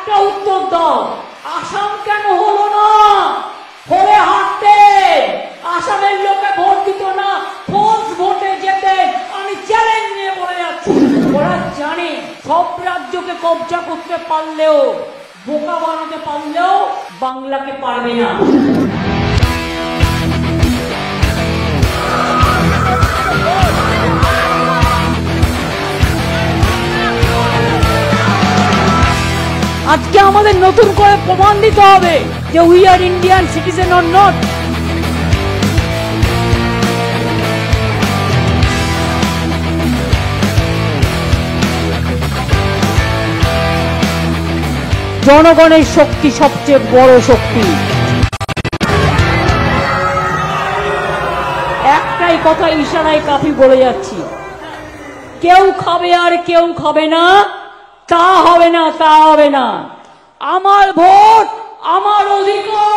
একটা উত্তর দাও, আসাম কেন হলো না? হলে হাঁটতে আসামের লোকে ভোট দিত না, ফোর্স ভোটে যেতে। আমি চ্যালেঞ্জ নিয়ে বলে যাচ্ছি, ওরা জানে সব রাজ্যকে কবজা করতে পারলেও, বোকা বানাতে পারলেও বাংলাকে পারবে না। আজকে আমাদের নতুন করে প্রমাণ দিতে হবে যে we are Indian citizen or not. জনগণের শক্তি সবচেয়ে বড় শক্তি। একটাই কথা ইশারায় কাফি বলে যাচ্ছি, কেউ খাবে আর কেউ খাবে না, তা হবে না, তা হবে না। আমার ভোট আমার অধিকার।